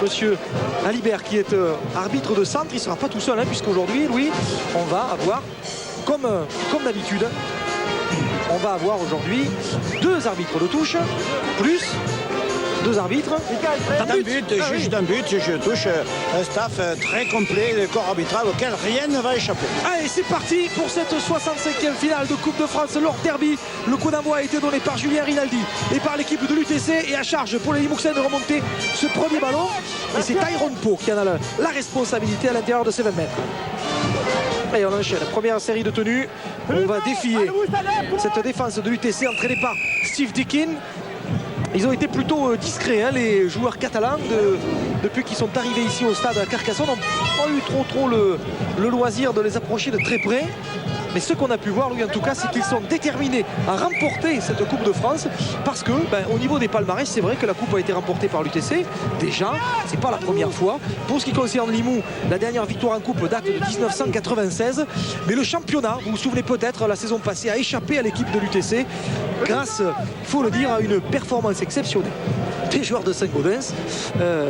monsieur Alibert qui est arbitre de centre. Il ne sera pas tout seul hein, puisqu'aujourd'hui, Louis, on va avoir, comme d'habitude, on va avoir aujourd'hui 2 arbitres de touche, plus 2 arbitres. Juge d'un but, juge de touche, un staff très complet, le corps arbitral auquel rien ne va échapper. Allez, c'est parti pour cette 65e finale de Coupe de France Lord Derby. Le coup d'envoi a été donné par Julien Rinaldi et par l'équipe de l'UTC. Et à charge pour les Limouxins de remonter ce premier ballon. Et c'est Tyrone Poe qui en a la responsabilité à l'intérieur de ces 20 mètres. Et on enchaîne. Première série de tenues. On va défier cette défense de l'UTC entraînée par Steve Dickin. Ils ont été plutôt discrets, hein, les joueurs catalans, depuis qu'ils sont arrivés ici au stade à Carcassonne, n'ont pas eu trop le loisir de les approcher de très près. Mais ce qu'on a pu voir, lui, en tout cas, c'est qu'ils sont déterminés à remporter cette Coupe de France parce que, au niveau des palmarès, c'est vrai que la Coupe a été remportée par l'UTC. Déjà, c'est pas la première fois. Pour ce qui concerne Limoux, la dernière victoire en Coupe date de 1996. Mais le championnat, vous vous souvenez peut-être, la saison passée a échappé à l'équipe de l'UTC grâce, il faut le dire, à une performance exceptionnelle des joueurs de Saint-Gaudens.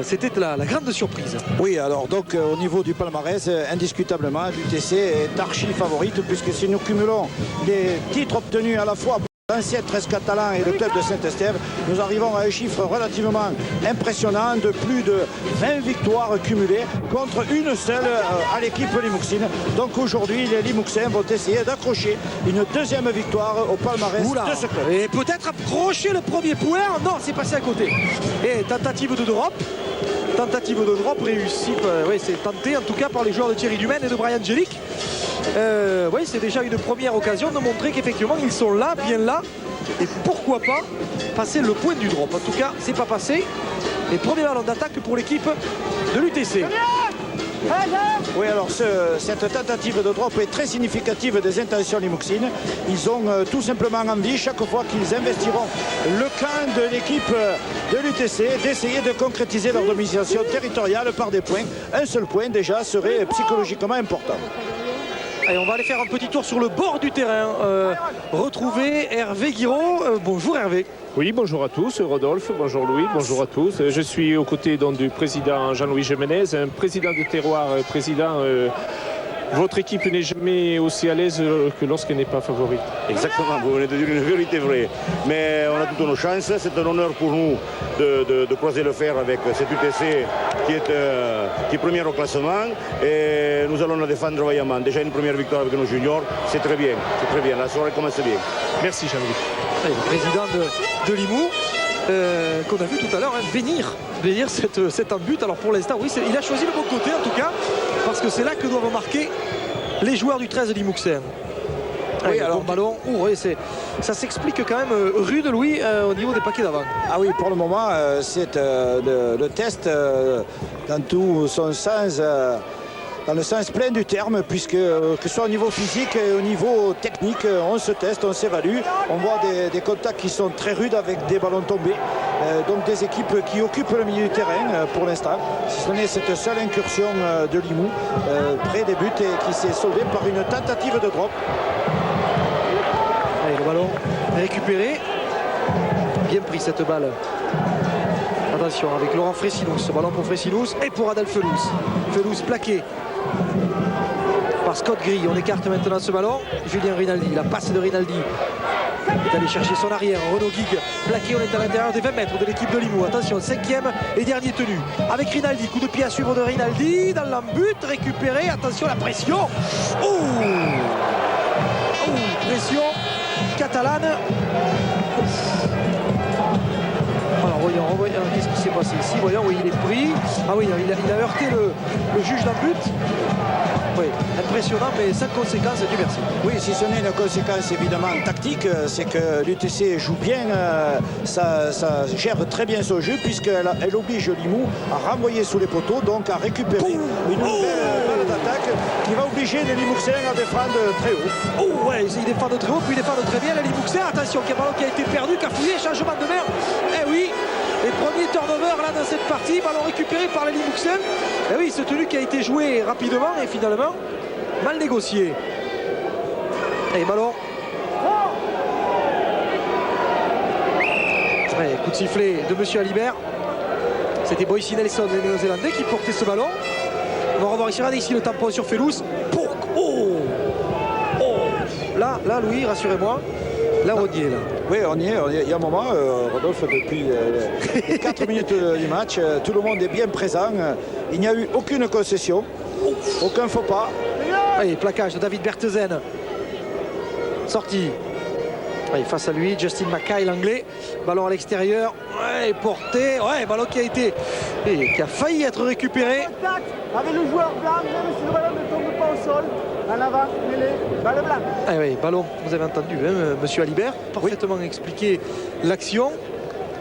C'était la grande surprise. Oui, alors donc au niveau du palmarès, indiscutablement, l'UTC est archi favorite puisque si nous cumulons les titres obtenus à la fois l'ancien 13 catalan et le club de Saint-Estève, nous arrivons à un chiffre relativement impressionnant de plus de 20 victoires cumulées contre une seule à l'équipe limouxine. Donc aujourd'hui, les Limouxins vont essayer d'accrocher une deuxième victoire au palmarès de ce club. Et peut-être approcher le premier point. Non, c'est passé à côté. Et tentative de drop. Tentative de drop réussie. Oui, c'est tenté en tout cas par les joueurs de Thierry Dumaine et de Brian Jelic. Oui, c'est déjà une première occasion de montrer qu'effectivement ils sont là, bien là. Et pourquoi pas passer le point du drop. En tout cas, c'est pas passé. Et premier ballon d'attaque pour l'équipe de l'UTC. Oui, alors cette tentative de drop est très significative des intentions limouxines. Ils ont tout simplement envie, chaque fois qu'ils investiront le camp de l'équipe de l'UTC, d'essayer de concrétiser leur domination territoriale par des points. Un seul point déjà serait psychologiquement important. Allez, on va aller faire un petit tour sur le bord du terrain. Retrouver Hervé Guiraud. Bonjour Hervé. Oui, bonjour à tous, Rodolphe, bonjour Louis, bonjour à tous. Je suis aux côtés donc, du président Jean-Louis Jiménez, un président de terroir, président. Votre équipe n'est jamais aussi à l'aise que lorsqu'elle n'est pas favorite. Exactement, vous venez de dire une vérité vraie. Mais on a toutes nos chances, c'est un honneur pour nous de croiser le fer avec cette UTC qui est première au classement. Et nous allons la défendre vaillamment. Déjà une première victoire avec nos juniors, c'est très bien, la soirée commence bien. Merci Jean-Louis. Le président de Limoux, qu'on a vu tout à l'heure bénir cet but. Alors pour l'instant, oui, il a choisi le bon côté en tout cas, parce que c'est là que doivent marquer les joueurs du 13 Limouxin. Oui, alors bon ballon, oui, ça s'explique quand même rude, Louis, au niveau des paquets d'avant. Ah oui, pour le moment, c'est le test dans tout son sens. Dans le sens plein du terme, puisque que ce soit au niveau physique et au niveau technique, on se teste, on s'évalue. On voit des contacts qui sont très rudes avec des ballons tombés. Donc des équipes qui occupent le milieu du terrain pour l'instant. Si ce n'est cette seule incursion de Limoux près des buts et qui s'est soldée par une tentative de drop. Allez, le ballon récupéré. Bien pris cette balle. Attention avec Laurent Fressinous, ce ballon pour Fressinous et pour Adel Felous. Felous plaqué par Scott Gris. On écarte maintenant ce ballon. Julien Rinaldi, la passe de Rinaldi. Il est allé chercher son arrière. Renaud Guigue plaqué, on est à l'intérieur des 20 mètres de l'équipe de Limoux. Attention, 5e et dernier tenu. Avec Rinaldi, coup de pied à suivre de Rinaldi. Dans l'embut, récupéré. Attention, la pression. Pression catalane. Alors voyons, qu'est-ce qui s'est passé ici? Voyons, oui, il est pris. Ah oui, il a heurté le juge d'un but. Oui, impressionnant, mais sans conséquence, Dieu merci. Oui, si ce n'est une conséquence évidemment tactique, c'est que l'UTC joue bien, ça gère très bien son jeu, puisqu'elle oblige Limoux à renvoyer sous les poteaux, donc à récupérer une nouvelle balle d'attaque qui va obliger les Limouxins à défendre très haut. Ouais, ils défendent très haut, puis ils défendent très bien. Les Limouxins, attention, qu'il y a un ballon qui a été perdu, qui a fouillé, changement de mer. Eh oui, les premiers turnovers là dans cette partie, ballon récupéré par les Limouxins. Eh oui, ce tenu qui a été joué rapidement et finalement mal négocié. Et ballon. Ouais, coup de sifflet de monsieur Alibert. C'était Boyce Nelson, le Néo-Zélandais, qui portait ce ballon. On va revoir ici, regardez ici le tampon sur Felous. Oh, là, Louis, rassurez-moi. Là, on y est, là. Oui, on y est. Il y a un moment, Rodolphe, depuis les 4 minutes du match, tout le monde est bien présent. Il n'y a eu aucune concession, aucun faux pas. Allez, plaquage de David Bertesen. Sorti. Allez, face à lui, Justin Mackay, l'anglais. Ballon à l'extérieur. Ouais, porté. Ouais, ballon qui a été et qui a failli être récupéré. Avec le joueur blanc, même si le ballon ne tombe pas au sol. En avant, mêlée, balle blanc. Ah oui, ballon, vous avez entendu, hein, monsieur Alibert, parfaitement expliqué l'action.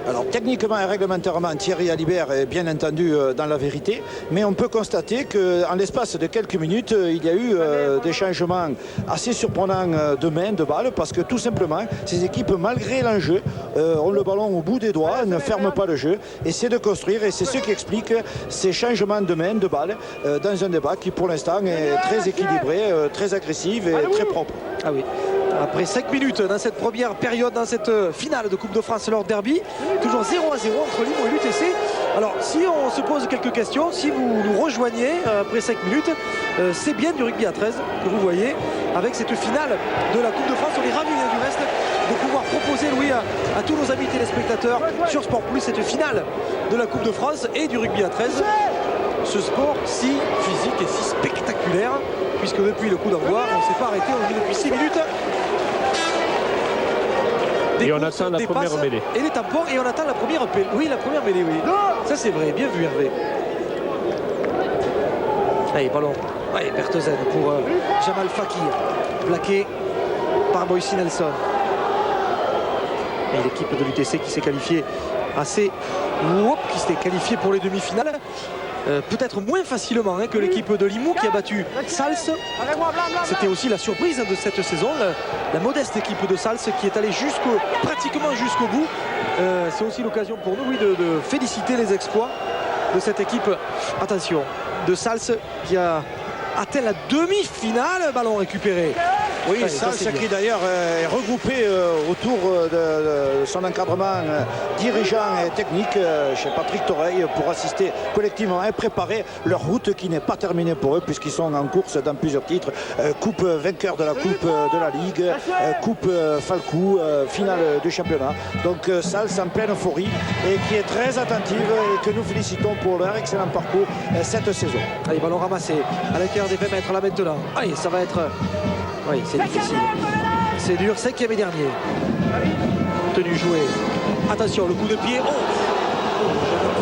Alors techniquement et réglementairement, Thierry Alibert est bien entendu dans la vérité, mais on peut constater qu'en l'espace de quelques minutes, il y a eu des changements assez surprenants de main, de balle, parce que tout simplement, ces équipes, malgré l'enjeu, ont le ballon au bout des doigts, ne ferment pas le jeu, essaient de construire, et c'est ce qui explique ces changements de main, de balle, dans un débat qui pour l'instant est très équilibré, très agressif et très propre. Ah oui. Après 5 minutes dans cette première période, dans cette finale de Coupe de France Lord Derby, toujours 0-0 entre Limoux et l'UTC. Alors si on se pose quelques questions, si vous nous rejoignez après 5 minutes, c'est bien du rugby à 13 que vous voyez avec cette finale de la Coupe de France. On est ravis du reste de pouvoir proposer, Louis, à tous nos amis téléspectateurs sur Sport Plus cette finale de la Coupe de France et du rugby à 13. Ce sport si physique et si spectaculaire, puisque depuis le coup d'envoi, on ne s'est pas arrêté, on joue depuis 6 minutes. Et on attend la première mêlée. Et les tampons, et on attend la première mêlée. Oui, la première mêlée, oui. Ça c'est vrai, bien vu Hervé. Allez, ballon. Allez, Bertesen pour Jamal Fakir. Plaqué par Boyce Nelson. Et l'équipe de l'UTC qui s'est qualifiée qui s'était qualifiée pour les demi-finales. Peut-être moins facilement que l'équipe de Limoux qui a battu Sals. C'était aussi la surprise de cette saison, la modeste équipe de Sals qui est allée pratiquement jusqu'au bout. C'est aussi l'occasion pour nous, oui, de féliciter les exploits de cette équipe. Attention, de Sals qui a atteint la demi-finale, ballon récupéré. Oui, Sals qui d'ailleurs est regroupé autour de son encadrement dirigeant et technique chez Patrick Toreille pour assister collectivement et préparer leur route qui n'est pas terminée pour eux puisqu'ils sont en course dans plusieurs titres. Coupe vainqueur de la Coupe de la Ligue, Coupe Falcou, finale du championnat. Donc Sals en pleine euphorie et qui est très attentive et que nous félicitons pour leur excellent parcours cette saison. Allez, ballon ramassé à l'intérieur des 20 mètres là maintenant. Allez, ça va être... Oui, c'est difficile. C'est dur, 5e et dernier. Tenu joué. Attention, le coup de pied.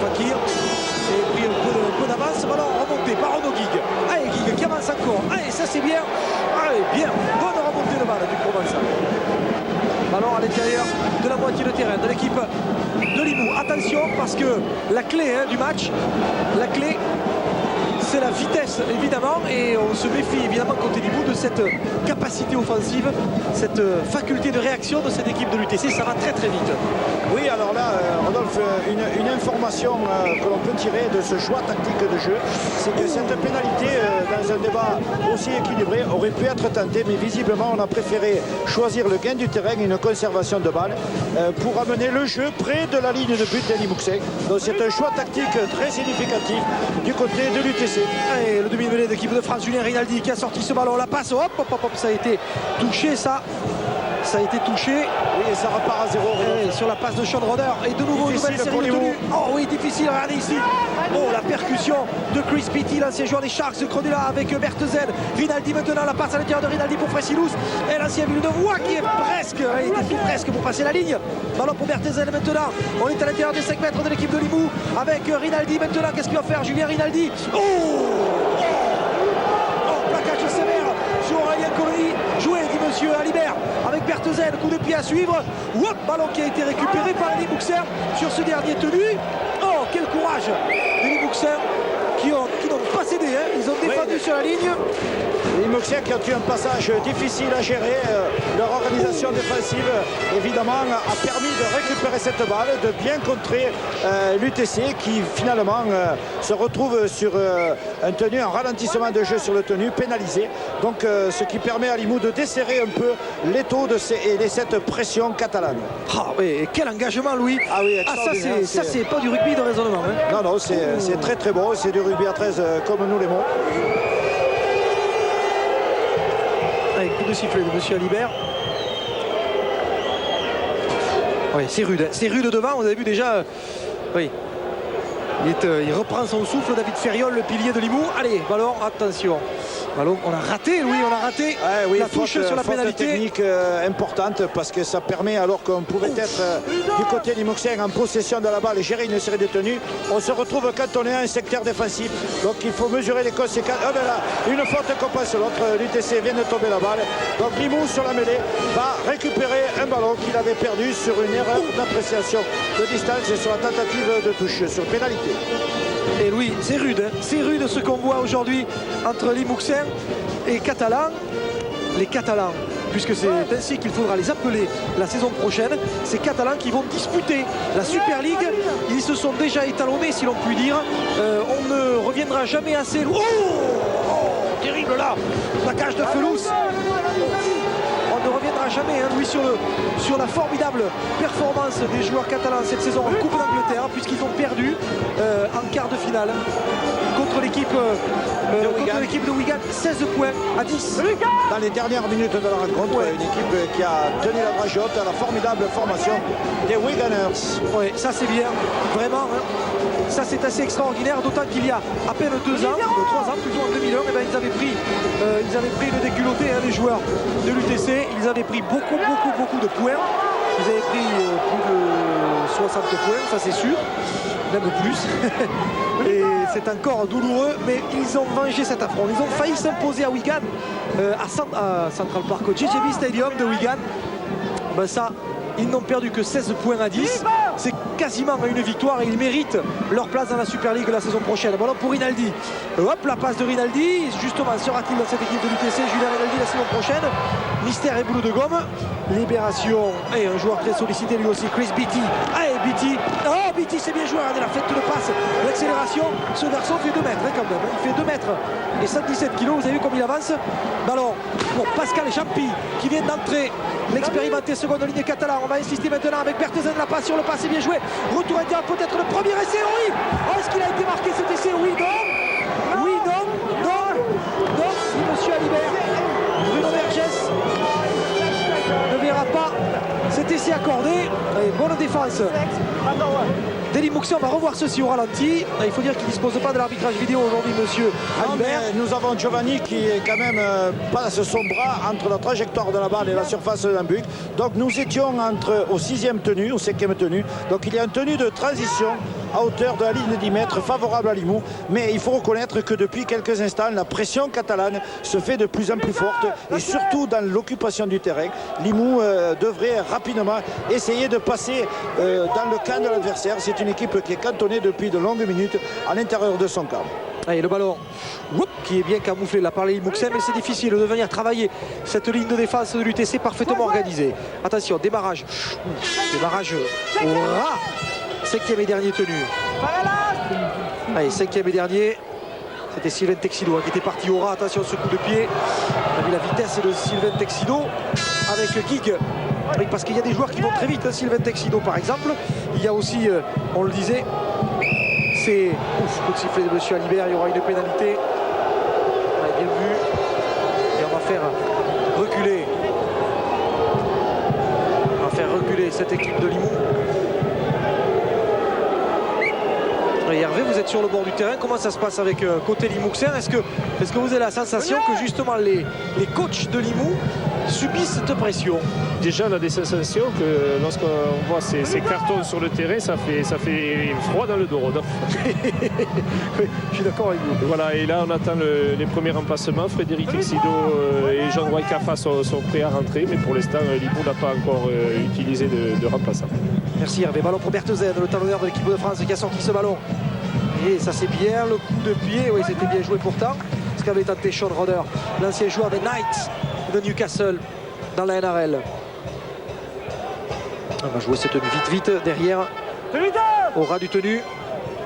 Fakir. Et pris un peu d'avance. Ballon remonté par Arnaud Guigue. Allez, Guigue qui avance encore. Allez, ça c'est bien. Allez, bien. Bonne remontée de balle du Provençal. Ballon à l'intérieur de la moitié de terrain de l'équipe de Limoux. Attention, parce que la clé du match, la clé, c'est la vitesse évidemment, et on se méfie évidemment côté Limoux de cette capacité offensive, cette faculté de réaction de cette équipe de l'UTC. Ça va très très vite. Oui, alors là, Rodolphe, une information que l'on peut tirer de ce choix tactique de jeu, c'est que cette pénalité dans un débat aussi équilibré aurait pu être tentée, mais visiblement on a préféré choisir le gain du terrain et une conservation de balle pour amener le jeu près de la ligne de but des Limouxais. Donc c'est un choix tactique très significatif du côté de l'UTC. Et le demi-mêlée d'équipe de France, Julien Rinaldi qui a sorti ce ballon, la passe, hop, ça a été touché, ça a été touché. Oui, et ça repart à 0. Sur la passe de Sean Roder. Et de nouveau, nouvelle série de tenues. Oh oui, difficile, regardez ici. Oh, la percussion de Chris Pitty, l'ancien joueur des Sharks de Cronulla avec Bertesen. Rinaldi maintenant, la passe à l'intérieur de Rinaldi pour Fressilous. Et l'ancien Villeneuve qui est presque pour passer la ligne. Ballon pour Bertesen maintenant. On est à l'intérieur des 5 mètres de l'équipe de Limoux avec Rinaldi maintenant. Qu'est-ce qu'il va faire, Julien Rinaldi? Plaquage sévère sur Aurélien Colony. Joué, dit monsieur Alibert, avec Bertesen, coup de pied à suivre. Ballon qui a été récupéré par les Limouxins sur ce dernier tenu. Oh, quel courage des Limouxins qui n'ont pas cédé hein. Ils ont défendu sur la ligne. Les Limoxiens qui ont eu un passage difficile à gérer. Leur organisation défensive, évidemment, a permis de récupérer cette balle, de bien contrer l'UTC qui finalement se retrouve sur un ralentissement de jeu sur le tenu, pénalisé. Donc ce qui permet à Limoux de desserrer un peu l'étau de cette pression catalane. Ah oui, quel engagement, Louis. Ah oui, ça c'est pas du rugby de raisonnement. Hein. Non, c'est très très bon. C'est du rugby à 13 comme nous l'aimons. Avec coup de sifflet de M. Alibert. Oui, c'est rude. C'est rude devant. Vous avez vu déjà. Oui. Il reprend son souffle, David Ferriol, le pilier de Limoux. Allez, ballon, attention. Ballon, on a raté, Louis, on a raté la touche sur la pénalité. Technique importante parce que ça permet, alors qu'on pouvait être du côté limouxien en possession de la balle et gérer une série de tenues, on se retrouve cantonné à un secteur défensif. Donc il faut mesurer les conséquences. Ah ben là, une faute compense l'autre. L'UTC vient de tomber la balle. Donc Limoux sur la mêlée va récupérer un ballon qu'il avait perdu sur une erreur d'appréciation de distance et sur la tentative de touche, sur pénalité. Et Louis, c'est rude, hein. C'est rude ce qu'on voit aujourd'hui entre Limouxins et Catalans. Les Catalans, puisque c'est ainsi qu'il faudra les appeler la saison prochaine, ces Catalans qui vont disputer la Super League. Ils se sont déjà étalonnés, si l'on peut dire. On ne reviendra jamais assez loin. Oh, terrible là, la cage de Felous. On ne reviendra jamais, hein, Louis, sur la formidable performance des joueurs catalans cette saison en Coupe d'Angleterre, puisqu'ils ont perdu en quart de finale contre l'équipe de Wigan, 16 points à 10. Dans les dernières minutes de la rencontre, une équipe qui a tenu la dragée haute à la formidable formation des Wiganers. Oui, ça c'est bien, vraiment. Hein. Ça c'est assez extraordinaire, d'autant qu'il y a à peine 2 ans, 3 ans plutôt, en 2001, et ben, ils avaient pris le déculotté, hein, les joueurs de l'UTC. Ils avaient pris beaucoup de points. Ils avaient pris plus de 60 points, ça c'est sûr, même plus. Et c'est encore douloureux, mais ils ont vengé cet affront. Ils ont failli s'imposer à Wigan, à Central Park, au JJB Stadium de Wigan. Ben ça, ils n'ont perdu que 16 points à 10. C'est quasiment une victoire et ils méritent leur place dans la Super League la saison prochaine. Ballon pour Rinaldi. Hop, la passe de Rinaldi. Justement, sera-t-il dans cette équipe de l'UTC Julien Rinaldi la saison prochaine? Mystère et boulot de gomme. Libération. Et un joueur très sollicité lui aussi, Chris Beattie. Allez, Beattie. Oh, Beattie, c'est bien joué. Regardez la fête de passe. L'accélération. Ce garçon fait 2 mètres hein, quand même. Il fait 2 mètres et 117 kilos. Vous avez vu comme il avance. Ballon pour Pascal Champy qui vient d'entrer. L'expérimenté seconde ligne catalan. On va insister maintenant avec Berthezen. La passe sur le passe, c'est bien joué. Retour intérieur, peut-être le premier essai. Oui. Oh, est-ce qu'il a été marqué cet essai? Oui, non. Oui, non. Non, si monsieur Alibert. Bruno Vergès ne verra pas cet essai accordé. Allez, bonne défense des Limouxins. On va revoir ceci au ralenti. Il faut dire qu'il ne dispose pas de l'arbitrage vidéo aujourd'hui, monsieur Alibert. Nous avons Giovanni qui est quand même passe son bras entre la trajectoire de la balle et la surface d'un but. Donc nous étions au 6e tenue, au 5e tenue. Donc il y a une tenue de transition à hauteur de la ligne de 10 mètres favorable à Limoux. Mais il faut reconnaître que depuis quelques instants, la pression catalane se fait de plus en plus forte et surtout dans l'occupation du terrain. Limoux devrait rapidement essayer de passer dans le camp de l'adversaire. C'est une équipe qui est cantonnée depuis de longues minutes à l'intérieur de son camp. Allez, le ballon qui est bien camouflé là par les Limousins, mais c'est difficile de venir travailler cette ligne de défense de l'UTC parfaitement organisée. Attention, démarrage au ras. 5e et dernier tenu. Allez, 5e et dernier. C'était Sylvain Texido qui était parti au ras. Attention, ce coup de pied. On a vu la vitesse de Sylvain Texido avec Gig. Oui, parce qu'il y a des joueurs qui vont très vite. Hein, Sylvain Texido par exemple. Il y a aussi, on le disait, c'est coup de sifflet de monsieur Alibert. Il y aura une pénalité. On a bien vu. Et on va faire reculer cette équipe de Limoux. Et Hervé, vous êtes sur le bord du terrain. Comment ça se passe avec côté Limouxin? Est-ce que vous avez la sensation que justement les coachs de Limoux subissent cette pression? Déjà, on a des sensations que lorsqu'on voit ces cartons sur le terrain, ça fait froid dans le dos, Rodolphe. Oui, je suis d'accord avec vous. Voilà, et là, on attend les premiers remplacements. Frédéric Texido et Jean-Roy Caffa sont prêts à rentrer, mais pour l'instant, Limoux n'a pas encore utilisé de remplaçant. Merci Hervé. Ballon pour Berthezen, le talonneur de l'équipe de France qui a sorti ce ballon. Et ça c'est bien, le coup de pied, oui c'était bien joué pourtant. Ce qu'avait tenté Sean Roder, l'ancien joueur des Knights de Newcastle dans la NRL. On va jouer cette tenue vite derrière. Au ras du tenue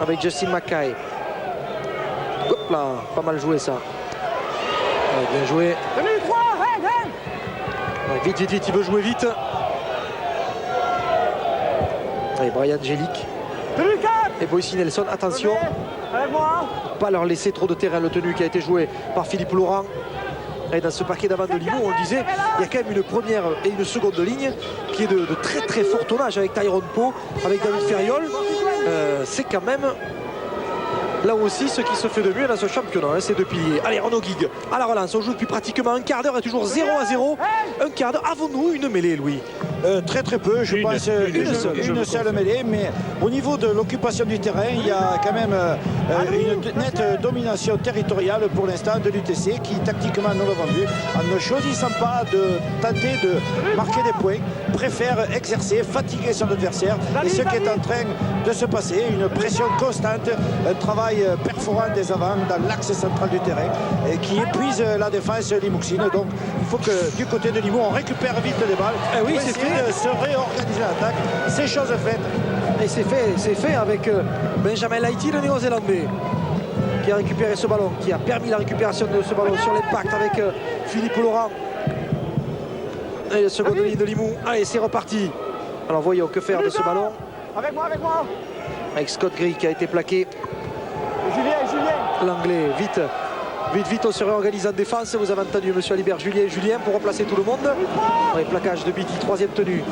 avec Justin Mackay. Hop là, pas mal joué ça. Ouais, bien joué. Ouais, vite, il veut jouer vite. Allez, Brian Jellick. Et Boyce Nelson, attention. Pas leur laisser trop de terrain, le tenue qui a été joué par Philippe Laurent. Et dans ce paquet d'avant de Limoux, on le disait, il y a quand même une première et une seconde ligne qui est de très fort tonnage avec Tyrone Poe, avec David Ferriol. C'est quand même là aussi ce qui se fait de mieux dans ce championnat, hein, ces deux piliers. Allez, Renaud Guigue à la relance, on joue depuis pratiquement un quart d'heure et toujours 0-0. Un quart d'heure. Avons-nous une mêlée, Louis? Très peu, je pense une seule mêlée, mais au niveau de l'occupation du terrain, il y a quand même une nette domination territoriale pour l'instant de l'UTC qui tactiquement, nous l'avons vu, en ne choisissant pas de tenter de marquer des points, préfère exercer, fatiguer son adversaire, et ce qui est en train de se passer, une pression constante, un travail perforant des avants dans l'axe central du terrain et qui épuise la défense limouxine. Donc il faut que du côté de Limoux on récupère vite les balles. Oui, c'est fait. De se réorganiser l'attaque, c'est chose faite. Et c'est fait avec Benjamin Lighty, le néo-zélandais, qui a récupéré ce ballon, qui a permis la récupération de ce ballon sur l'impact avec Philippe Laurent. Et la seconde ligne de Limoux. Allez, c'est reparti. Alors voyons que faire de ce ballon. Avec moi. Avec Scott Gray qui a été plaqué. Julien. L'anglais, vite, on se réorganise en défense. Vous avez entendu monsieur Alibert Julien pour remplacer tout le monde. Ouais, plaquage de Beatty, troisième tenue.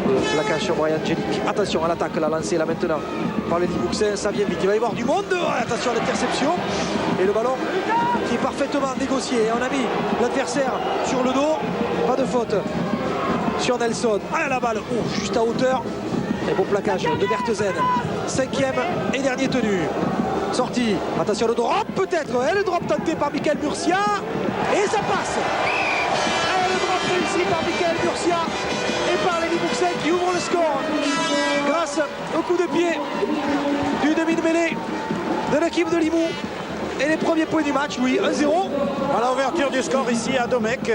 Le plaquage sur Brian Jellick. Attention à l'attaque, la lancée là maintenant par les Limouxins, ça vient vite. Il va y avoir du monde. Attention à l'interception. Et le ballon qui est parfaitement négocié. On a mis l'adversaire sur le dos. Pas de faute sur Nelson. Ah la balle, juste à hauteur. Et bon plaquage de Berthez. Cinquième et dernier tenu. Sortie, attention le drop peut-être, le drop tenté par Michael Murcia et ça passe. Le drop réussi par Michael Murcia et par les Limouxins qui ouvrent le score grâce au coup de pied du demi de mêlée de l'équipe de Limoux. Et les premiers points du match, oui, 1-0. À l'ouverture du score ici à Domecq,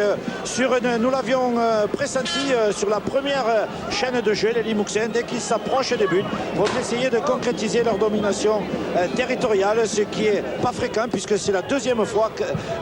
nous l'avions pressenti sur la première chaîne de jeu, les Limouxins, dès qu'ils s'approchent des buts, vont essayer de concrétiser leur domination territoriale, ce qui n'est pas fréquent puisque c'est la deuxième fois,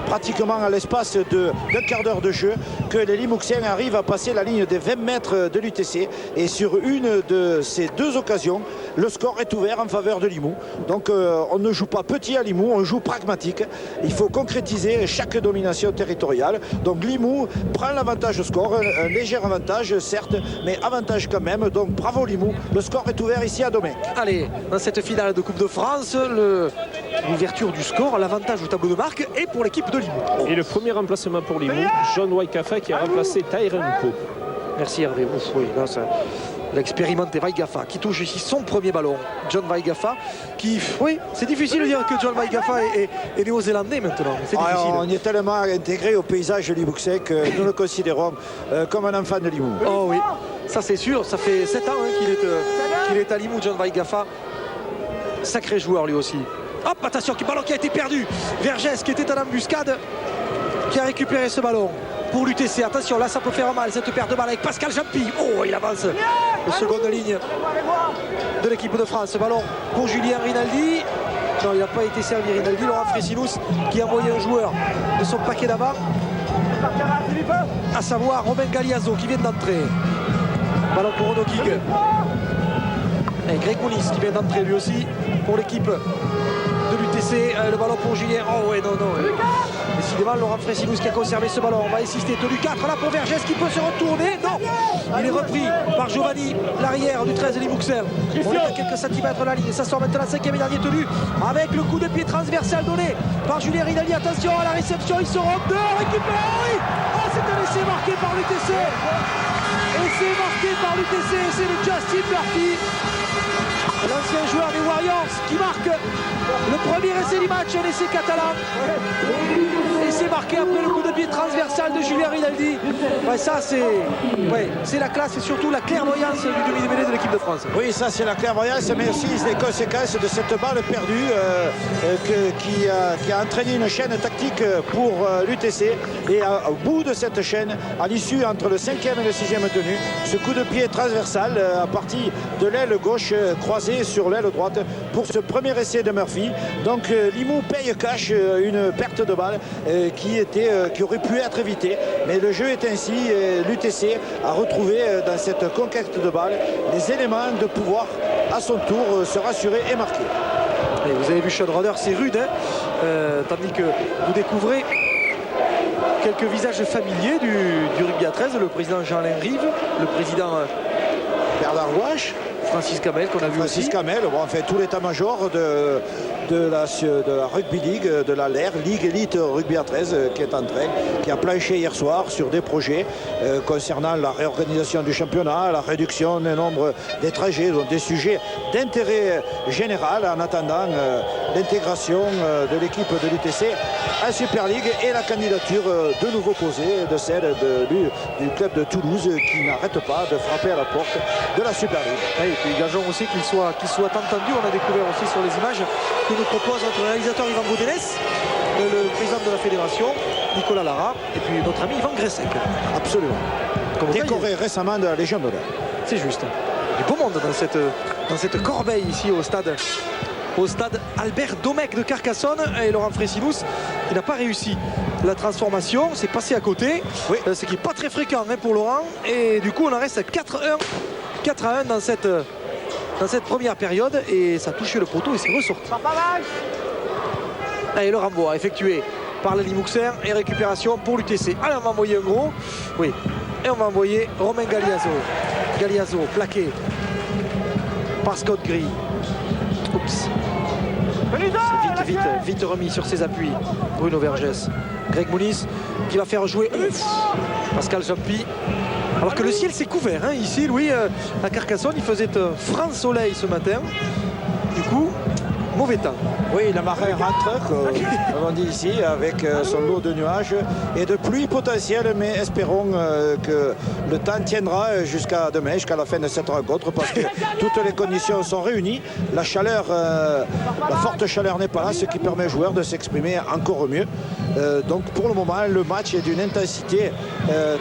pratiquement à l'espace d'un quart d'heure de jeu, que les Limouxins arrivent à passer la ligne des 20 mètres de l'UTC. Et sur une de ces deux occasions, le score est ouvert en faveur de Limoux. Donc on ne joue pas petit à Limoux, on joue pragmatique. Il faut concrétiser chaque domination territoriale. Donc Limoux prend l'avantage au score, un léger avantage certes, mais avantage quand même. Donc bravo Limoux, le score est ouvert ici à Domecq. Allez, dans cette finale de Coupe de France, l'ouverture du score, l'avantage au tableau de marque est pour l'équipe de Limoux. Et le premier remplacement pour Limoux, John Waikafa qui a remplacé Tyrone Poe. Merci Hervé. Ouf, oui, là, ça... L'expérimenté Waikafa qui touche ici son premier ballon. John Waikafa qui... Oui, c'est difficile de dire que John Waikafa est néo-zélandais maintenant. C'est difficile. On est tellement intégré au paysage limouxais que nous le considérons comme un enfant de Limoux. Oh oui, ça c'est sûr. Ça fait 7 ans qu'il est à Limoux, John Waikafa. Sacré joueur lui aussi. Hop, attention, ballon qui a été perdu. Vergès qui était en embuscade, qui a récupéré ce ballon pour l'UTC. Attention, là ça peut faire mal cette perte de balle avec Pascal Jampy. Oh, il avance de seconde ligne de l'équipe de France. Ce ballon pour Julien Rinaldi. Non, il n'a pas été servi Rinaldi. Laurent Fressinous qui a envoyé un joueur de son paquet d'avant, à savoir Romain Galiazo qui vient d'entrer. Ballon pour Renaud Guigue. Et Greg Mounis qui vient d'entrer lui aussi pour l'équipe de l'UTC. Le ballon pour Julien. Oh ouais, non. Décidément, Laurent Fressinous qui a conservé ce ballon. On va insister. Tenu 4 là pour Vergès qui peut se retourner. Non, il est repris par Giovanni, l'arrière du 13 Limouxin. On est à quelques centimètres de la ligne. Ça sort maintenant la cinquième et dernier tenu avec le coup de pied transversal donné par Julien Rinaldi. Attention à la réception. Ils seront deux. Récupéré. Oui. Oh, c'est un essai marqué par l'UTC. Essai marqué par l'UTC. C'est le Justin Murphy, l'ancien joueur des Warriors, qui marque Le premier essai du match, un essai catalan. Et c'est marqué après le coup de pied transversal de Julien Rinaldi. Ouais, ça c'est la classe et surtout la clairvoyance du demi-mêlée de l'équipe de France. Oui, ça c'est la clairvoyance, mais aussi les conséquences de cette balle perdue qui a entraîné une chaîne tactique pour l'UTC. Et au bout de cette chaîne, à l'issue entre le 5e et le 6e tenu, ce coup de pied transversal à partir de l'aile gauche croisé sur l'aile droite pour ce premier essai de Murphy. Donc Limoux paye cash une perte de balle qui aurait pu être évitée. Mais le jeu est ainsi, l'UTC a retrouvé dans cette conquête de balle les éléments de pouvoir à son tour se rassurer et marquer. Et vous avez vu Sean Roder, c'est rude, tandis que vous découvrez quelques visages familiers du rugby à 13, le président Jean-Alain Rive, le président Bernard Gouache, Francis Camel qu'on a vu Francis aussi. Camel, bon, en fait tout l'état-major de la Rugby League, de la LER, Ligue Elite Rugby à 13 qui a planché hier soir sur des projets concernant la réorganisation du championnat, la réduction du nombre des trajets, donc des sujets d'intérêt général en attendant l'intégration de l'équipe de l'UTC à Super League et la candidature de nouveau posée de celle du club de Toulouse qui n'arrête pas de frapper à la porte de la Super League. Et puis gageons aussi qu'il soit entendu. On a découvert aussi sur les images que nous propose notre réalisateur Yvan Boudenès, le président de la fédération Nicolas Lara et puis notre ami Yvan Gressec. Absolument. Décoré récemment de la Légion d'honneur. C'est juste. Du beau monde dans cette corbeille ici au stade Albert Domecq de Carcassonne. Et Laurent Frécinous qui n'a pas réussi la transformation, c'est passé à côté, oui. Ce qui n'est pas très fréquent pour Laurent. Et du coup on en reste à 4-1 dans cette première période et ça a touché le poteau et c'est ressorti. Allez, le renvoi effectué par le Limouxin et récupération pour l'UTC. Allez, on va envoyer un gros. Oui. Et on va envoyer Romain Galiazo. Galiazo plaqué par Scott Gris. Oups. C'est vite remis sur ses appuis. Bruno Vergès. Greg Mounis qui va faire jouer Pascal Jumpy. Alors que le ciel s'est couvert ici, Louis, à Carcassonne, il faisait franc soleil ce matin. Du coup, mauvais temps. Oui, le marin rentre, comme on dit ici, avec son lot de nuages et de pluie potentielle, mais espérons que le temps tiendra jusqu'à demain, jusqu'à la fin de cette rencontre, parce que toutes les conditions sont réunies. La chaleur, la forte chaleur n'est pas là, ce qui permet aux joueurs de s'exprimer encore mieux. Donc pour le moment, le match est d'une intensité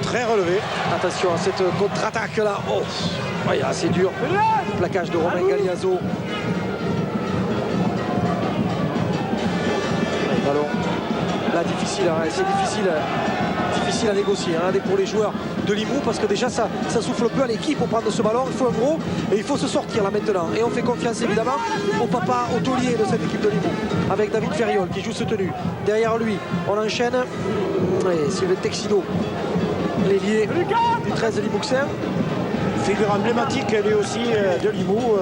très relevée. Attention à cette contre-attaque là. Oh, ouais, assez dur. Le plaquage de Romain Galiazo. Ballon. Là, difficile, c'est difficile à négocier pour les joueurs de Limoux parce que déjà ça souffle peu à l'équipe pour prendre ce ballon. Il faut un gros et il faut se sortir là maintenant. Et on fait confiance évidemment au papa, au taulier de cette équipe de Limoux avec David Ferriol qui joue ce tenue. Derrière lui, on enchaîne. Et Sylvain Texino, l'ailier du 13 Limouxin. Figure emblématique lui aussi de Limoux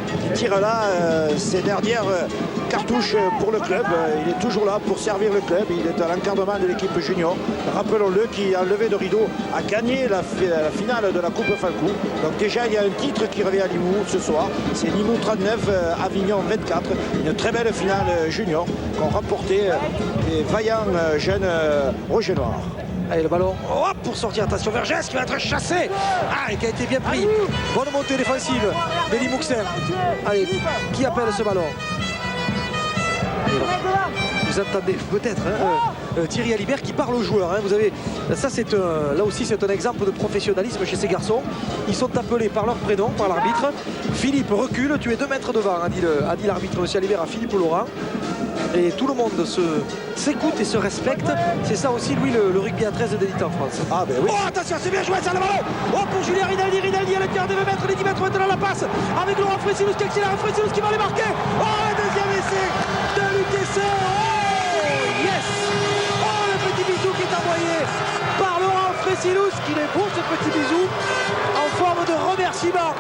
qui tire là ses dernières cartouches pour le club. Il est toujours là pour servir le club. Il est à l'encadrement de l'équipe junior. Rappelons-le qui a levé de rideau, a gagné la finale de la Coupe Falcou. Donc déjà il y a un titre qui revient à Limoux ce soir. C'est Limoux 39, Avignon 24. Une très belle finale junior qu'ont remporté les vaillants jeunes Rouge et Noir. Allez, le ballon pour sortir, attention Vergès qui va être chassé et qui a été bien pris. Bonne montée défensive de Limouxin. Allez, qui appelle ce ballon? Vous entendez peut-être Thierry Alibert qui parle aux joueurs. Vous avez, ça c'est là aussi c'est un exemple de professionnalisme chez ces garçons. Ils sont appelés par leur prénom, par l'arbitre. Philippe recule, tu es 2 mètres devant, a dit l'arbitre monsieur Alibert à Philippe Laurent. Et tout le monde s'écoute et se respecte. C'est ça aussi, Louis, le rugby à 13 d'élite en France. Ah ben oui. Oh, attention, c'est bien joué, ça, le ballon. Oh, pour Julien Rinaldi à le quart des 20 mètres, les 10 mètres maintenant la passe. Avec Laurent Frécinous qui accélère, Frécinous qui va les marquer. Oh, le deuxième essai de l'UTC. Oh, yes. Oh, le petit bisou qui est envoyé par Laurent Frécinous. Qu'il est beau, ce petit bisou. En forme de remerciement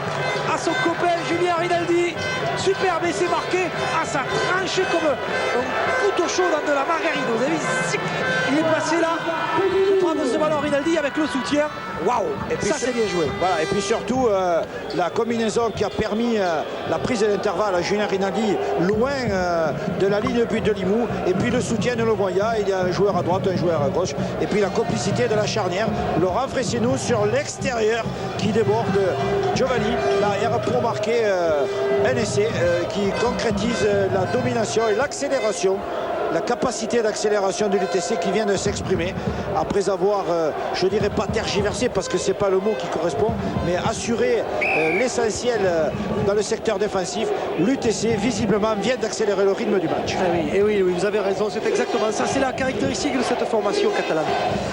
à son copain Julien Rinaldi. Superbe essai marqué à sa tranche comme un couteau chaud dans de la margarine. Vous avez vu, il est passé là pour prendre ce ballon Rinaldi avec le soutien Waouh, ça c'est bien joué. Voilà, et puis surtout la combinaison qui a permis la prise de l'intervalle à Julien Rinaldi loin de la ligne de but de Limoux, et puis le soutien de Lomoya. Il y a un joueur à droite, un joueur à gauche, et puis la complicité de la charnière. Laurent Fressineau sur l'extérieur qui déborde Giovanni l'arrière pour marquer un essai qui concrétise la domination et l'accélération, la capacité d'accélération de l'UTC qui vient de s'exprimer après avoir, je dirais pas tergiversé parce que c'est pas le mot qui correspond, mais assuré l'essentiel dans le secteur défensif. L'UTC visiblement vient d'accélérer le rythme du match. Ah oui, et oui, vous avez raison, c'est exactement ça. C'est la caractéristique de cette formation catalane.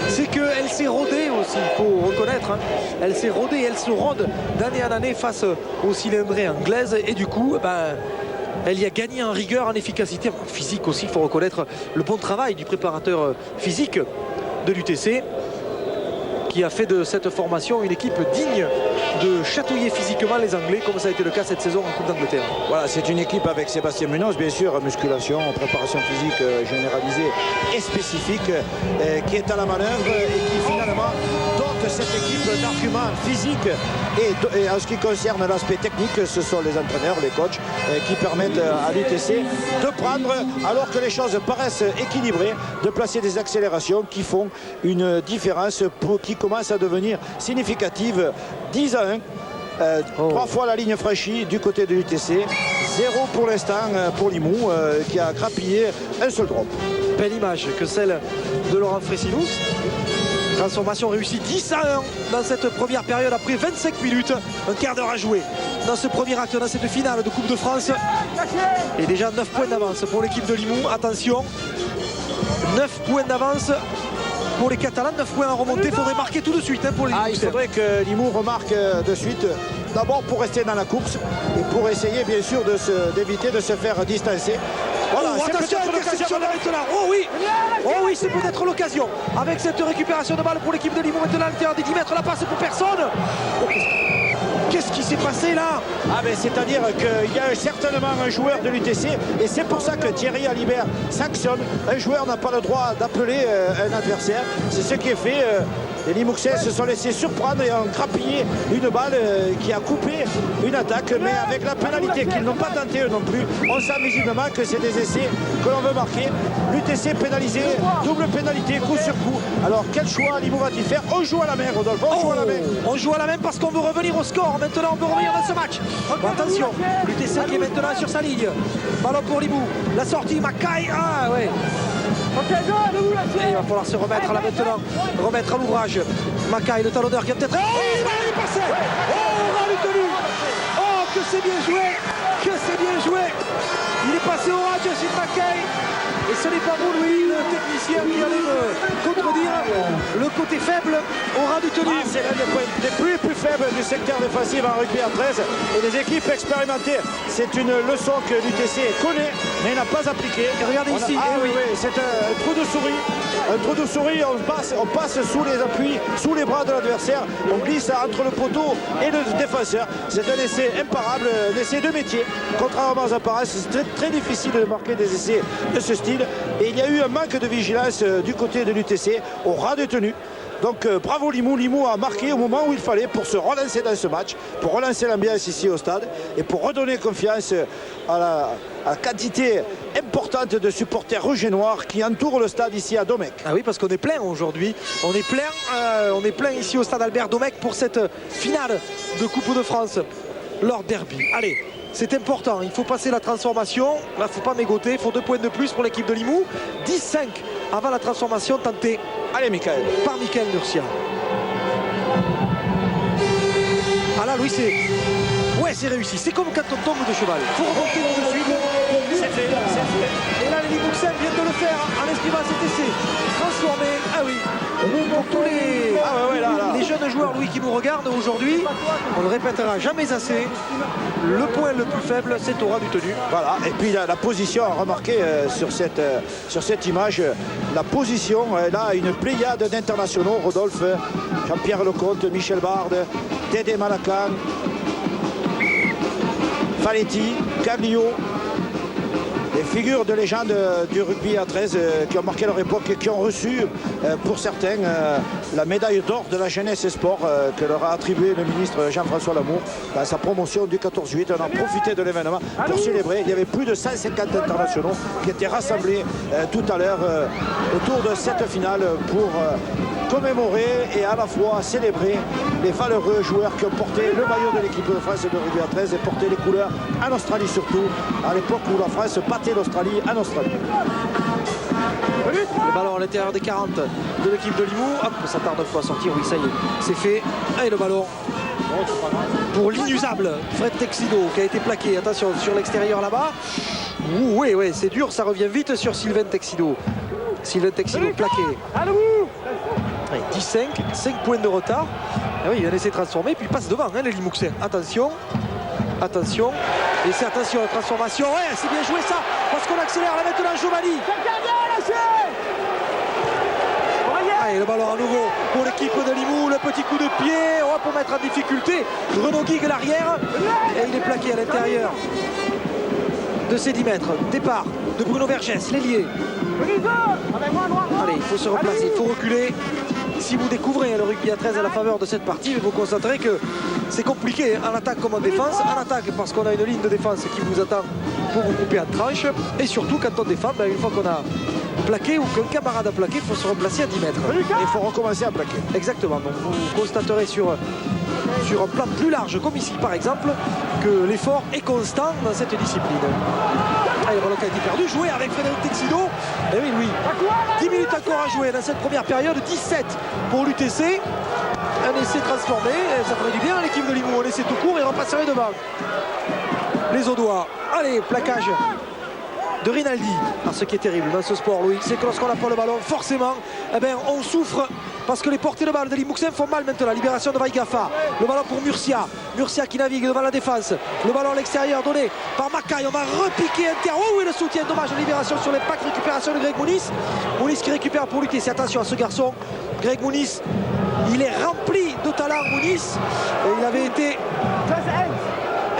C'est qu'elle s'est rodée aussi, il faut reconnaître. Hein. Elle s'est rodée, elle se rôde d'année en année face aux cylindrées anglaises, et du coup, elle y a gagné en rigueur, en efficacité, en physique aussi. Il faut reconnaître le bon travail du préparateur physique de l'UTC qui a fait de cette formation une équipe digne de chatouiller physiquement les Anglais, comme ça a été le cas cette saison en Coupe d'Angleterre. Voilà, c'est une équipe avec Sébastien Munoz, bien sûr, musculation, préparation physique généralisée et spécifique, qui est à la manœuvre et qui finalement dote cette équipe d'arguments physiques. Et en ce qui concerne l'aspect technique, ce sont les entraîneurs, les coachs, qui permettent à l'UTC de prendre, alors que les choses paraissent équilibrées, de placer des accélérations qui font une différence qui commence à devenir significative. 10-1, 3 fois la ligne franchie du côté de l'UTC, 0 pour l'instant pour Limoux qui a grappillé un seul drop. Belle image que celle de Laurent Fressineau. Transformation réussie 10-1 dans cette première période après 25 minutes, un quart d'heure à jouer dans ce premier acte, dans cette finale de Coupe de France. Et déjà 9 points d'avance pour l'équipe de Limoux. Attention, 9 points d'avance pour les Catalans, 9 points à remonter. Il faudrait marquer tout de suite pour les Limoux. Il faudrait que Limoux remarque de suite, d'abord pour rester dans la course et pour essayer bien sûr d'éviter de se faire distancer. Voilà, c'est peut-être l'occasion maintenant. Oh oui, c'est peut-être l'occasion. Avec cette récupération de balle pour l'équipe de Limoux maintenant à l'intérieur des 10 mètres, la passe pour personne. Qu'est-ce qui s'est passé là? C'est-à-dire qu'il y a certainement un joueur de l'UTC, et c'est pour ça que Thierry Alibert sanctionne. Un joueur n'a pas le droit d'appeler un adversaire. C'est ce qui est fait. Les Limouxais se sont laissés surprendre et ont grappillé une balle qui a coupé une attaque, mais avec la pénalité qu'ils n'ont pas tenté eux non plus. On sent visiblement que c'est des essais que l'on veut marquer. L'UTC pénalisé, double pénalité, coup sur coup. Alors quel choix Limoux va-t-il faire? On joue à la main, Rodolphe, on joue à la main. On joue à la main parce qu'on veut revenir au score. Maintenant on veut revenir dans ce match. Attention, l'UTC qui est maintenant sur sa ligne. Ballon pour Limoux, la sortie, Mackay. Ah ouais. Et il va falloir se remettre là maintenant, remettre à l'ouvrage. Mackay, le talonneur qui a peut-être... Oh, il est passé. Oh, on a tenu. Oh, que c'est bien joué. Que c'est bien joué. Il est passé au ras, Justin Mackay. Et ce n'est pas vous, Louis, le technicien qui allait me contredire. Le côté faible au ras du tenu. C'est l'un des plus faibles du secteur défensif en rugby à 13. Et les équipes expérimentées, c'est une leçon que l'UTC connaît, mais n'a pas appliquée. Et regardez ici. Oui, c'est un trou de souris. Un trou de souris, on passe sous les appuis, sous les bras de l'adversaire. On glisse entre le poteau et le défenseur. C'est un essai imparable, un essai de métier. Contrairement aux apparences, c'est très, très difficile de marquer des essais de ce style. Et il y a eu un manque de vigilance du côté de l'UTC au ras de tenue. Donc bravo Limoux. Limoux a marqué au moment où il fallait pour se relancer dans ce match, pour relancer l'ambiance ici au stade et pour redonner confiance à la quantité importante de supporters rouges et noirs qui entourent le stade ici à Domecq. Ah oui, parce qu'on est plein aujourd'hui. On est plein ici au stade Albert Domecq pour cette finale de Coupe de France, Lord Derby. Allez, c'est important, il faut passer la transformation. Là, il ne faut pas mégoter, il faut 2 points de plus pour l'équipe de Limoux. 10-5 avant la transformation tentée. Allez, Michael. Par Michael Murcia. Ah là, Louis, c'est réussi. C'est comme quand on tombe de cheval. Il faut remonter tout de suite. C'est fait. Et là, les Limouxins viennent de le faire en esquivant cet essai. Transformé. Ah oui. Pour tous les jeunes joueurs, Louis, qui nous regardent aujourd'hui, on ne le répétera jamais assez. Le point le plus faible, c'est au ras du tenu. Voilà, et puis la position à remarquer sur cette image, la position, là, une pléiade d'internationaux, Rodolphe, Jean-Pierre Lecomte, Michel Bard, Dédé Malacan, Faletti, Caglio. des figures de légende du rugby à 13 qui ont marqué leur époque et qui ont reçu pour certains la médaille d'or de la jeunesse et sport que leur a attribué le ministre Jean-François Lamour dans sa promotion du 14 juillet. On a profité de l'événement pour célébrer. Il y avait plus de 150 internationaux qui étaient rassemblés tout à l'heure autour de cette finale pour commémorer et à la fois célébrer les valeureux joueurs qui ont porté le maillot de l'équipe de France de rugby à 13 et porté les couleurs en Australie surtout, à l'époque où la France battait l'Australie en Australie. Le ballon à l'intérieur des 40 de l'équipe de Limoux. Hop, ça tarde pas à sortir, oui ça y est, c'est fait. Et le ballon pour l'inusable Fred Texido qui a été plaqué, attention sur l'extérieur là-bas. Oui, oui, c'est dur, ça revient vite sur Sylvain Texido. Sylvain Texido plaqué. Allez, 10-5, 5 points de retard. Et oui, il vient d'essayer de transformer, puis il passe devant les Limouxins. Attention, attention. Et c'est attention, la transformation. Ouais, c'est bien joué ça, parce qu'on accélère là maintenant Giovanni. Allez, le ballon à nouveau pour l'équipe de Limoux, le petit coup de pied, on va pour mettre en difficulté Renaud Guigue l'arrière. Et il est plaqué à l'intérieur de ses 10 mètres. Départ de Bruno Vergès, l'ailier. Allez, il faut se replacer, il faut reculer. Si vous découvrez le rugby à 13 à la faveur de cette partie, vous constaterez que c'est compliqué en attaque comme en défense. En attaque parce qu'on a une ligne de défense qui vous attend pour vous couper en tranches. Et surtout quand on défend, une fois qu'on a plaqué ou qu'un camarade a plaqué, il faut se replacer à 10 mètres. Et il faut recommencer à plaquer. Exactement, donc vous constaterez sur un plan plus large comme ici par exemple que l'effort est constant dans cette discipline. Allez, le ballon qui a été perdu, joué avec Frédéric Texido. Et oui, oui, 10 minutes encore à jouer dans cette première période, 17 pour l'UTC. Un essai transformé, ça ferait du bien à l'équipe de Limoux, un essai tout court et repasserait devant. Les Audois, allez, plaquage de Rinaldi. Alors, ce qui est terrible dans ce sport, Louis, c'est que lorsqu'on n'a pas le ballon, forcément, on souffre parce que les portées de balle de Limouxin font mal maintenant. Libération de Vaïgafa. Le ballon pour Murcia. Murcia qui navigue devant la défense. Le ballon à l'extérieur donné par Macaille. On va repiquer un terre. Oh oui, le soutien. Dommage. Libération sur l'impact. Récupération de Greg Mounis. Mounis qui récupère pour lutter. C'est attention à ce garçon. Greg Mounis. Il est rempli de talent, Mounis. Et il avait été.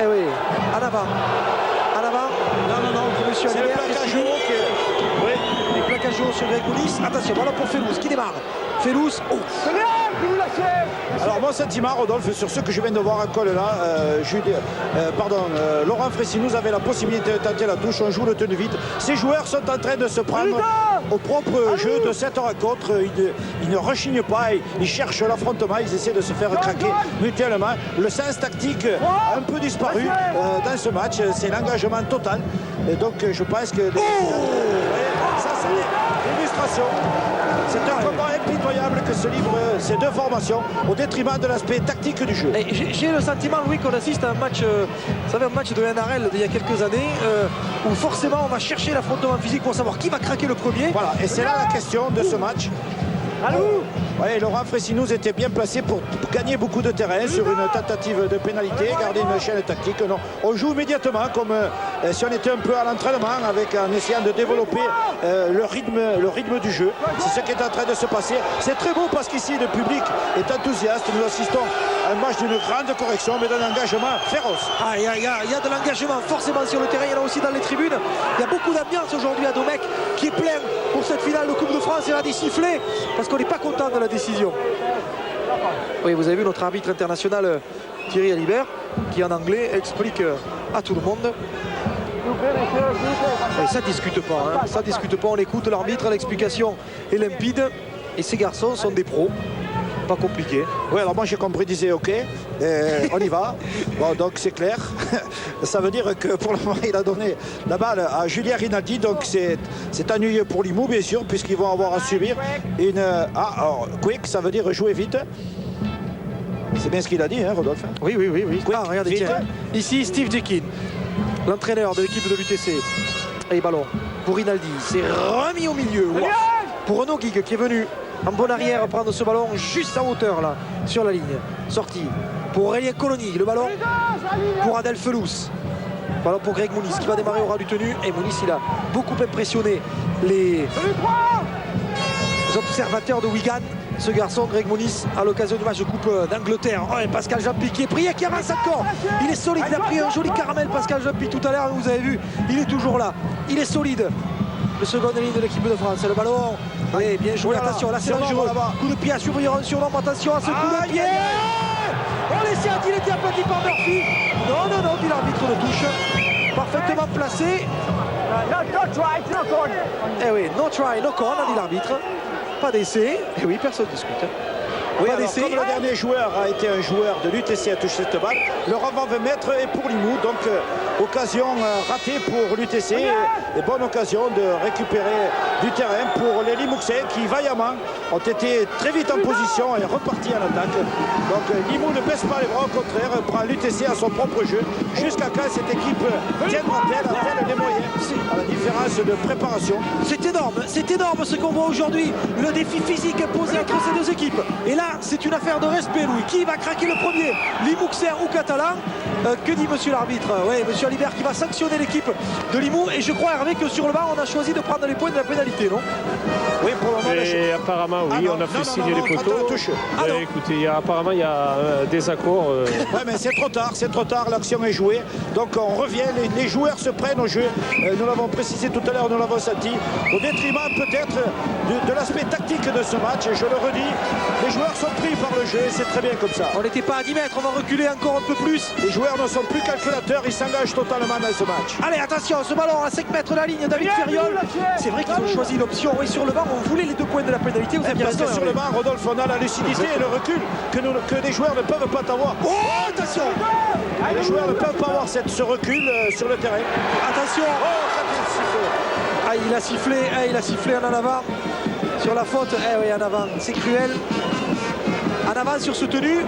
Eh oui, en avant. En avant. Non. Monsieur C'est le plaquage haut oui. Les plaquages hauts sur Greg Mounis. Attention, voilà pour Felous qui démarre. Felous. Oh. Alors mon sentiment, Rodolphe, sur ce que je viens de voir en col là, Laurent Fressinou avait la possibilité de tenter la touche, on joue le tenue vite. Ces joueurs sont en train de se prendre au propre jeu de cette rencontre. Ils ne rechignent pas, ils cherchent l'affrontement, ils essaient de se faire craquer mutuellement. Le sens tactique a un peu disparu dans ce match, c'est l'engagement total. Et donc je pense que ça c'est l'illustration. C'est un combat impitoyable que se livrent ces deux formations au détriment de l'aspect tactique du jeu. J'ai le sentiment, Louis, qu'on assiste à un match, vous savez, un match de NRL d'il y a quelques années où forcément on va chercher l'affrontement physique pour savoir qui va craquer le premier. Voilà, et c'est là la question de ce match. Ouais, Laurent Fressinou était bien placé pour gagner beaucoup de terrain sur une tentative de pénalité, garder une chaîne tactique. Non, on joue immédiatement comme si on était un peu à l'entraînement en essayant de développer le rythme du jeu. C'est ce qui est en train de se passer. C'est très beau parce qu'ici le public est enthousiaste. Nous assistons à un match d'une grande correction mais d'un engagement féroce. Il y a de l'engagement forcément sur le terrain, il y en a aussi dans les tribunes. Il y a beaucoup d'ambiance aujourd'hui à Domecq qui est plein pour cette finale de Coupe de France. Il y a des sifflets parce qu'on n'est pas content de la décision. Oui, vous avez vu notre arbitre international Thierry Alibert qui en anglais explique à tout le monde. Et ça discute pas, ça discute pas, on écoute l'arbitre, l'explication est limpide et ces garçons sont des pros. Pas compliqué. Oui, alors moi j'ai compris, disait ok, on y va. Bon, donc c'est clair. Ça veut dire que pour le moment il a donné la balle à Julien Rinaldi, donc c'est ennuyeux pour Limoux bien sûr, puisqu'ils vont avoir à subir une. Alors, quick, ça veut dire jouer vite. C'est bien ce qu'il a dit, Rodolphe. Oui. Quick, regardez, vite. tiens. Ici Steve Jekin, l'entraîneur de l'équipe de l'UTC. Et ballon pour Rinaldi, c'est remis au milieu. Wow. Pour Renaud Guigue qui est venu en bonne arrière prendre ce ballon juste en hauteur là, sur la ligne. Sortie pour Aurélien Colony, le ballon pour Adel Felous. Ballon pour Greg Mounis qui va démarrer au ras du tenu. Et Mounis il a beaucoup impressionné les observateurs de Wigan ce garçon, Greg Moniz, à l'occasion du match de Coupe d'Angleterre. Oh, et Pascal Jean-Pi qui est pris et qui avance encore. Il est solide, il a pris un joli caramel Pascal Jean-Pi tout à l'heure, vous avez vu, il est toujours là, il est solide. Le second ligne de l'équipe de France, le ballon. Oui, bien joué, attention, là c'est dangereux. Coup de pied à surveiller en surnombre, attention à ce coup de pied. On laissait il était aplati par Murphy. Non, non, non, dit l'arbitre de touche. Parfaitement placé. No try, no corner. Eh oui, no try, no corner, dit l'arbitre. Pas d'essai. Et oui, personne ne discute. Oui, alors, comme le dernier joueur a été un joueur de l'UTC à toucher cette balle, le ravant 20 mètres est pour Limoux. Donc, occasion ratée pour l'UTC et bonne occasion de récupérer du terrain pour les Limouxais qui, vaillamment, ont été très vite en position et repartis en attaque. Donc, Limoux ne baisse pas les bras, au contraire, prend l'UTC à son propre jeu. Jusqu'à quand cette équipe tiendra-t-elle, a-t-elle les moyens, à la différence de préparation? C'est énorme ce qu'on voit aujourd'hui. Le défi physique imposé entre ces deux équipes. Et là, c'est une affaire de respect, Louis. Qui va craquer le premier, Limouxais ou Catalan? Que dit monsieur l'arbitre? Oui, monsieur Alibert qui va sanctionner l'équipe de Limoux. Et je crois, Hervé, que sur le banc, on a choisi de prendre les points de la pénalité, non? Oui, pour le moment. Et apparemment, oui, on a fait signer les poteaux. Écoutez, apparemment, il y a des accords. Oui, mais c'est trop tard, l'action est jouée. Donc on revient, les joueurs se prennent au jeu. Nous l'avons précisé tout à l'heure, nous l'avons senti. Au détriment peut-être de l'aspect tactique de ce match. Et je le redis, les joueurs sont pris par le jeu et c'est très bien comme ça. On n'était pas à 10 mètres, on va reculer encore un peu plus. Les joueurs ne sont plus calculateurs, ils s'engagent totalement dans ce match. Allez, attention, ce ballon à 5 mètres de la ligne, David Ferriol. C'est vrai qu'ils ont choisi l'option. Oui, sur le banc, on voulait les 2 points de la pénalité. Vous aviez parce raison. Que sur le banc, Rodolphe, on a la lucidité et le recul que les joueurs ne peuvent pas avoir. Oh, attention! Les joueurs ne peuvent pas avoir ce recul sur le terrain. Attention! Oh, il a sifflé en avant sur la faute. Eh oui, en avant, c'est cruel. En avant sur ce tenu.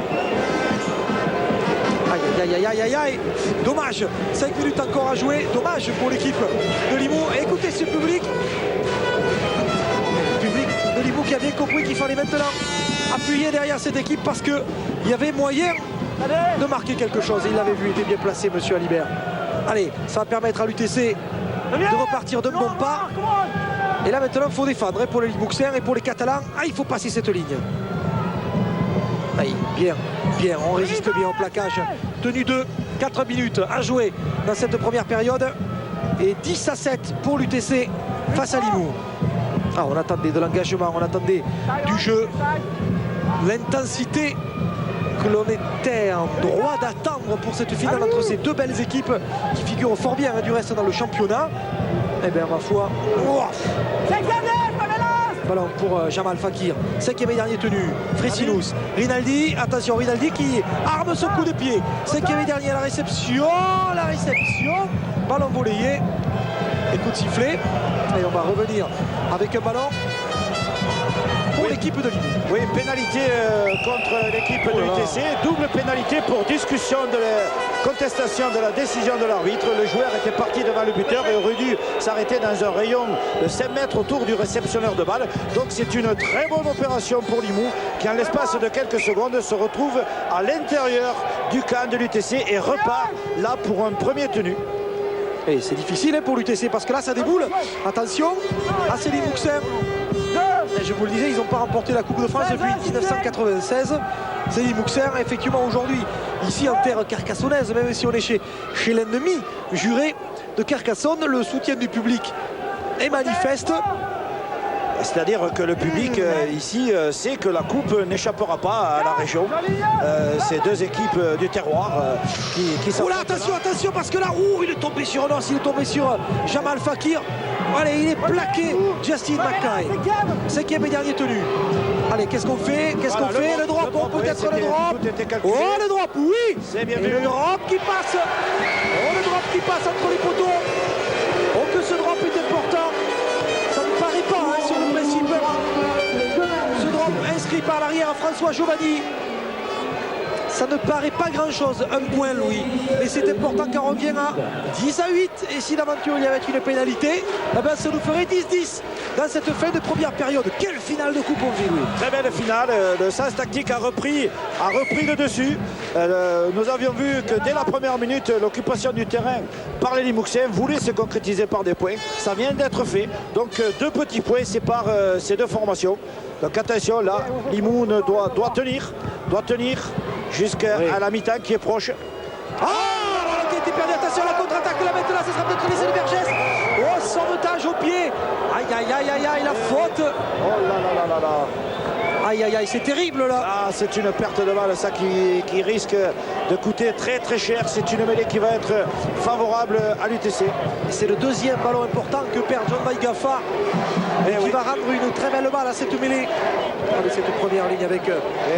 Aïe. Dommage. 5 minutes encore à jouer. Dommage pour l'équipe de Limoux. Et écoutez ce public. Le public de Limoux qui a bien compris qu'il fallait maintenant appuyer derrière cette équipe parce qu'il y avait moyen de marquer quelque chose. Il l'avait vu, il était bien placé, monsieur Alibert. Allez, ça va permettre à l'UTC de repartir de bon pas. Et là maintenant il faut défendre pour les Limouxais et pour les Catalans. Il faut passer cette ligne. Bien, on résiste bien au plaquage. Tenue 2, 4 minutes à jouer dans cette première période. Et 10-7 pour l'UTC face à Limoux. On attendait de l'engagement, on attendait du jeu, l'intensité que l'on était en droit d'attendre pour cette finale entre ces deux belles équipes qui figurent fort bien du reste dans le championnat. Eh bien ma foi, ballon pour Jamal Fakir, 5e et dernier tenu, Fresinous, Rinaldi, attention Rinaldi qui arme son coup de pied, 5e et dernier, la réception, ballon volleyé, et coup de sifflet, et on va revenir avec un ballon pour l'équipe de Limoux. Oui, pénalité contre l'équipe de l'UTC, double pénalité pour discussion de la contestation de la décision de l'arbitre. Le joueur était parti devant le buteur et aurait dû s'arrêter dans un rayon de 5 mètres autour du réceptionneur de balle. Donc c'est une très bonne opération pour Limoux qui en l'espace de quelques secondes se retrouve à l'intérieur du camp de l'UTC et repart là pour un premier tenu. Et c'est difficile pour l'UTC parce que là ça déboule. Attention à ces Limouxais. Et je vous le disais, ils n'ont pas remporté la Coupe de France depuis 1996. C'est Limouxais, effectivement aujourd'hui, ici en terre carcassonnaise, même si on est chez l'ennemi juré de Carcassonne, le soutien du public est manifeste. C'est-à-dire que le public ici sait que la coupe n'échappera pas à la région. Ces deux équipes du terroir qui sont... Oula, attention, parce que là, il est tombé sur un os, il est tombé sur Jamal Fakir. Allez, il est plaqué, Justin Mackay. 5e et dernier tenu. Allez, qu'est-ce qu'on fait? Le drop, peut-être le drop. Oh, le drop, oui. C'est bien vu. Le drop qui passe. Oh, le drop qui passe entre les poteaux. Oh, que ce drop est important. Ça ne paraît pas sur le principe. Ce drop inscrit par l'arrière à François Giovanni. Ça ne paraît pas grand-chose, un point Louis. Mais c'est important quand on revient à 10-8. Et si l'aventure il y avait une pénalité, ça nous ferait 10-10 dans cette fin de première période. Quelle finale de coupe on vit, Louis. Très belle finale. Le sens tactique a repris le dessus. Nous avions vu que dès la première minute, l'occupation du terrain par les Limouxais voulait se concrétiser par des points. Ça vient d'être fait. Donc 2 petits points séparent ces deux formations. Donc attention là, Limoux doit tenir jusqu'à la mi-temps qui est proche. Ah, qui a été perdu, attention à la contre-attaque là maintenant, ce sera peut-être laissé de Vergès. Oh, sauvetage au pied. Aïe, aïe, aïe, aïe, aïe, la faute. Oh là là là là là. Aïe, aïe, aïe, c'est terrible là. Ah, c'est une perte de balle, ça qui risque de coûter très très cher. C'est une mêlée qui va être favorable à l'UTC. C'est le deuxième ballon important que perd John Maïgafa. Et qui va rendre une très belle balle à cette mêlée. Avec cette première ligne avec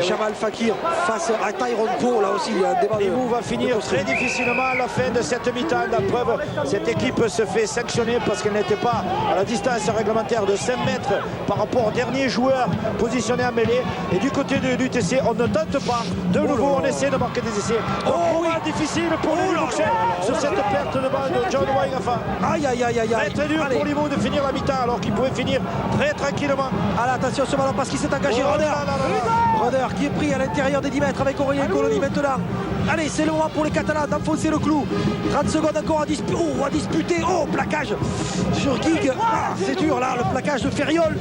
Jamal Fakir face à Tyrone Poe. Là aussi, il y a un débat. Limoux va finir très difficilement à la fin de cette mi-temps. La preuve, cette équipe se fait sanctionner parce qu'elle n'était pas à la distance réglementaire de 5 mètres par rapport au dernier joueur positionné en mêlée. Et du côté de l'UTC, on ne tente pas. De nouveau, on essaie de marquer des essais. Moment difficile pour les Limousins sur cette perte de balle de John Maïgafa. Aïe, aïe, aïe, aïe, aïe. Très dur pour Limoux de finir la mi-temps alors qu'il pouvait finir très tranquillement. Allez, attention ce ballon parce qu'il s'est engagé. Roder qui est pris à l'intérieur des 10 mètres avec Aurélien Colony maintenant. Allez, c'est le moment pour les Catalans d'enfoncer le clou. 30 secondes encore à disputer. Oh, plaquage sur Guig. Ah, c'est dur là, le plaquage de Ferriol.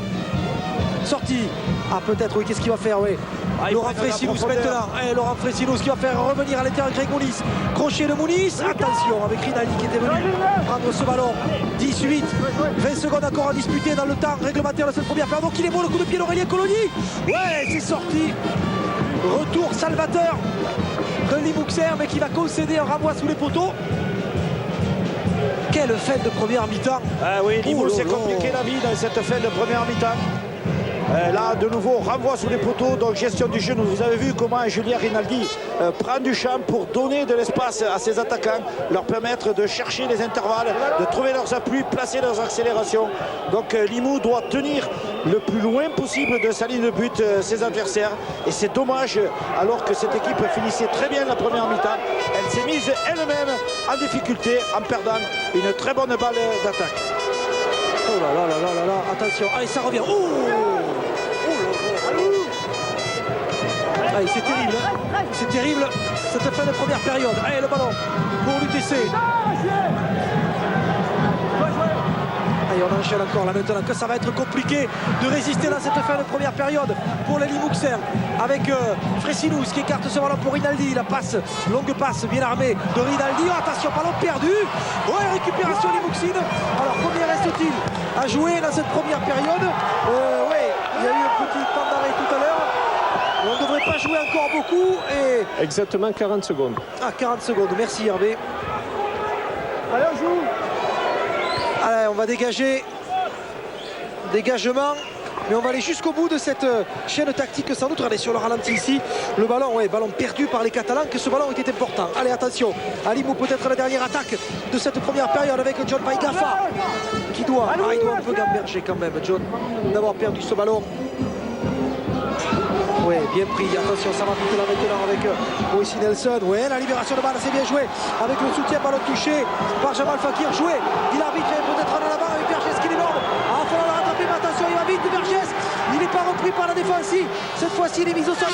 Sorti. Ah, peut-être, oui, qu'est-ce qu'il va faire, oui. Laurent Frécinous maintenant. Laurent Frécinous qui va faire revenir à l'intérieur Greg Mounis. Crochet de Mounis. Attention avec Rinaldi qui était venu prendre ce ballon. 18, 20 secondes encore à disputer dans le temps réglementaire de cette première période. Donc il est bon le coup de pied d'Aurélien Colony. Ouais, c'est sorti. Retour salvateur de Limouxer, mais qui va concéder un renvoi sous les poteaux. Quelle fin de première mi-temps. Ah oui, Limoux s'est compliqué la vie dans cette fin de première mi-temps. Là, de nouveau, renvoi sous les poteaux, donc gestion du jeu. Vous avez vu comment Julien Rinaldi prend du champ pour donner de l'espace à ses attaquants, leur permettre de chercher les intervalles, de trouver leurs appuis, placer leurs accélérations. Donc Limoux doit tenir le plus loin possible de sa ligne de but ses adversaires. Et c'est dommage, alors que cette équipe finissait très bien la première mi-temps. Elle s'est mise elle-même en difficulté en perdant une très bonne balle d'attaque. Oh là là là là là là, attention, allez ça revient. Allez, c'est terrible, hein. C'est terrible cette fin de première période. Allez, le ballon pour l'UTC. Allez, on enchaîne encore là maintenant que ça va être compliqué de résister dans cette fin de première période pour les Limouxers avec Frécinous qui écarte ce ballon pour Rinaldi. La passe, longue passe bien armée de Rinaldi. Oh, attention, ballon perdu. Ouais, récupération Limouxine. Alors, combien reste-t-il à jouer dans cette première période? Ouais, il y a eu un petit temps d'arrêt tout à l'heure. On ne devrait pas jouer encore beaucoup. Et... Exactement 40 secondes. Ah, 40 secondes, merci Hervé. Allez, on joue. Allez, on va dégager. Dégagement. Mais on va aller jusqu'au bout de cette chaîne tactique sans doute. Regardez sur le ralenti ici. Le ballon, ouais, ballon perdu par les Catalans, que ce ballon était important. Allez, attention. À Limoux, peut-être la dernière attaque de cette première période avec John Maïgafa. Qui doit, il doit un peu gamberger quand même, John, d'avoir perdu ce ballon. Ouais, bien pris, attention, ça va vite là maintenant avec Moïse Nelson. Ouais, la libération de balle, c'est bien joué. Avec le soutien, ballon touché par Jamal Fakir, joué. Il arbitre peut-être en avant avec Vergès qui l'énorme. Ah, il faut le rattraper, mais attention, il va vite, Vergès. Il n'est pas repris par la défense. Cette fois-ci, il est mis au sol.